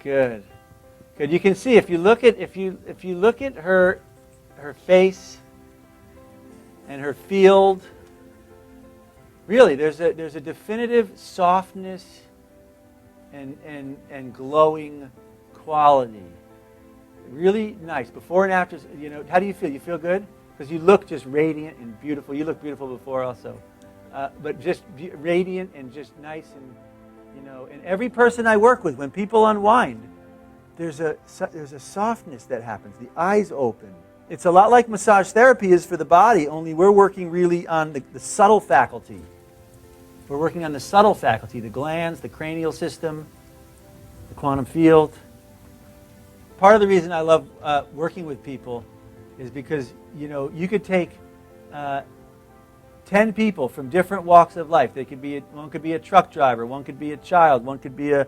Good. Good. You can see if you look at her face and her field, really there's a definitive softness and glowing quality. Really nice. Before and after, how do you feel? You feel good? Because you look just radiant and beautiful. You look beautiful before also. But just radiant and just nice and, and every person I work with, when people unwind, there's a softness that happens. The eyes open. It's a lot like massage therapy is for the body, only we're working really on the subtle faculty. We're working on the subtle faculty, the glands, the cranial system, the quantum field. Part of the reason I love working with people is because, you could take 10 people from different walks of life. One could be a truck driver, one could be a child, one could be a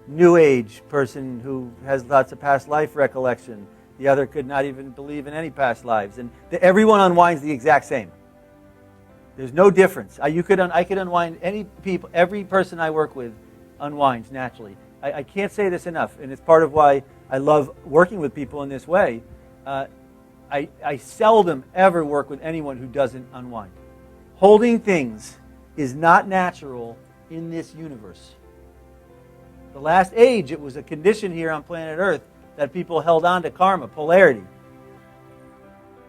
new age person who has lots of past life recollection. The other could not even believe in any past lives. And everyone unwinds the exact same. There's no difference. I could unwind every person I work with unwinds naturally. I can't say this enough, and it's part of why I love working with people in this way. I seldom ever work with anyone who doesn't unwind. Holding things is not natural in this universe. The last age, it was a condition here on planet Earth that people held on to karma, polarity.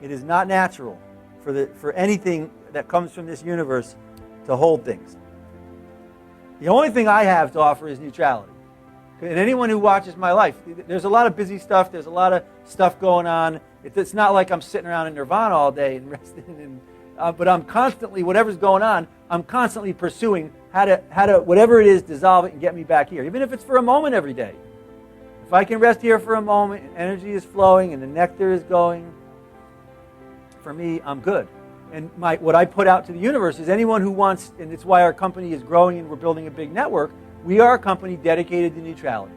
It is not natural for anything that comes from this universe to hold things. The only thing I have to offer is neutrality. And anyone who watches my life, there's a lot of busy stuff, there's a lot of stuff going on. It's not like I'm sitting around in nirvana all day and resting, but I'm constantly, whatever's going on, I'm constantly pursuing how to, whatever it is, dissolve it and get me back here, even if it's for a moment every day. If I can rest here for a moment and energy is flowing and the nectar is going, for me, I'm good. And what I put out to the universe is anyone who wants, and it's why our company is growing and we're building a big network, we are a company dedicated to neutrality.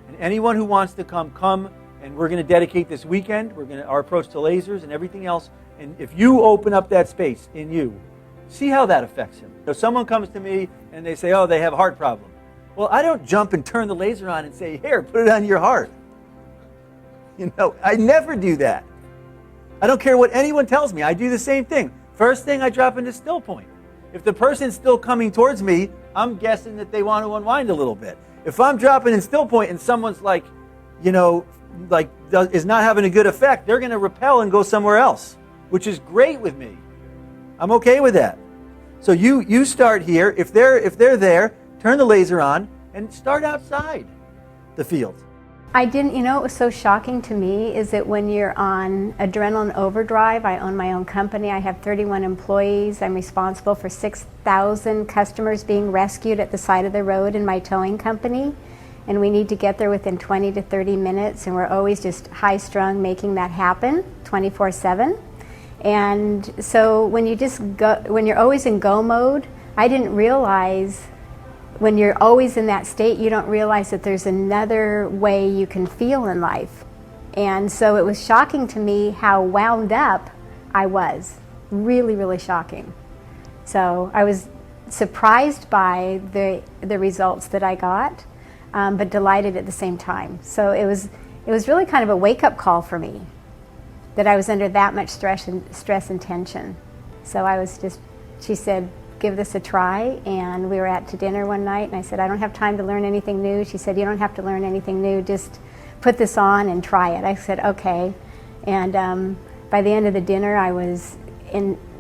And anyone who wants to come, and we're going to dedicate this weekend, our approach to lasers and everything else, and if you open up that space in you, see how that affects him. So someone comes to me and they say, they have a heart problem. Well, I don't jump and turn the laser on and say, here, put it on your heart. I never do that. I don't care what anyone tells me. I do the same thing. First thing, I drop into still point. If the person's still coming towards me, I'm guessing that they want to unwind a little bit. If I'm dropping in still point and someone's is not having a good effect, they're going to repel and go somewhere else, which is great with me. I'm okay with that. So you start here. If they're there, turn the laser on and start outside the field. I didn't, what was so shocking to me is that when you're on adrenaline overdrive, I own my own company, I have 31 employees, I'm responsible for 6,000 customers being rescued at the side of the road in my towing company, and we need to get there within 20 to 30 minutes, and we're always just high-strung making that happen 24/7. And so when you're always in go mode, I didn't realize when you're always in that state, you don't realize that there's another way you can feel in life. And so it was shocking to me how wound up I was. Really, really shocking. So I was surprised by the results that I got, but delighted at the same time. So it was really kind of a wake-up call for me that I was under that much stress and tension. So she said, give this a try, and we were out to dinner one night, and I said, I don't have time to learn anything new. She said, you don't have to learn anything new, just put this on and try it. I said, okay. And by the end of the dinner, I was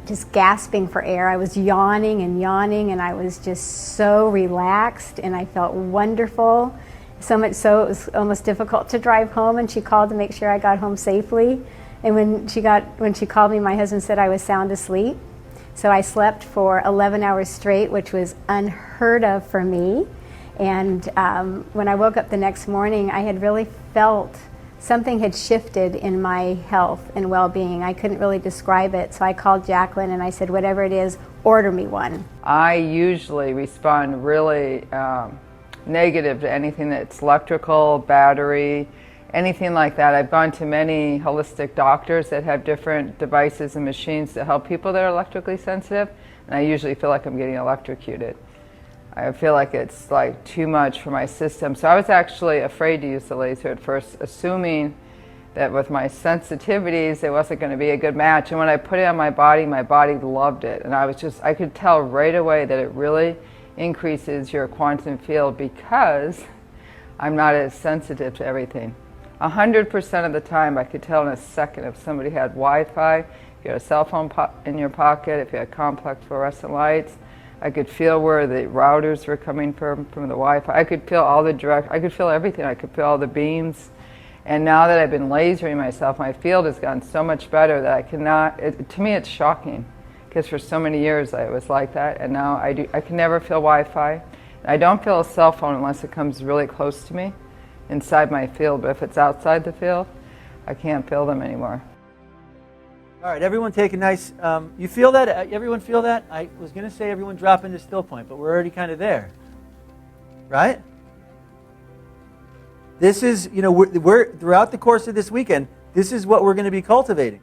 just gasping for air. I was yawning, and I was just so relaxed, and I felt wonderful. So much so it was almost difficult to drive home, and she called to make sure I got home safely. And when she called me, my husband said I was sound asleep. So I slept for 11 hours straight, which was unheard of for me. And when I woke up the next morning, I had really felt something had shifted in my health and well-being. I couldn't really describe it, so I called Jacqueline and I said, whatever it is, order me one. I usually respond really negative to anything that's electrical, battery, anything like that. I've gone to many holistic doctors that have different devices and machines to help people that are electrically sensitive, and I usually feel like I'm getting electrocuted. I feel like it's like too much for my system. So I was actually afraid to use the laser at first, assuming that with my sensitivities, it wasn't going to be a good match. And when I put it on my body loved it. And I could tell right away that it really increases your quantum field because I'm not as sensitive to everything. 100% of the time, I could tell in a second if somebody had Wi-Fi, if you had a cell phone in your pocket, if you had complex fluorescent lights. I could feel where the routers were coming from the Wi-Fi. I could feel I could feel everything. I could feel all the beams. And now that I've been lasering myself, my field has gotten so much better that I cannot, to me it's shocking. Because for so many years I was like that, and now I can never feel Wi-Fi. I don't feel a cell phone unless it comes really close to me, inside my field. But if it's outside the field, I can't feel them anymore. All right, everyone take a nice, you feel that? Everyone feel that? I was going to say everyone drop into still point, but we're already kind of there. Right? This is, we're throughout the course of this weekend, this is what we're going to be cultivating.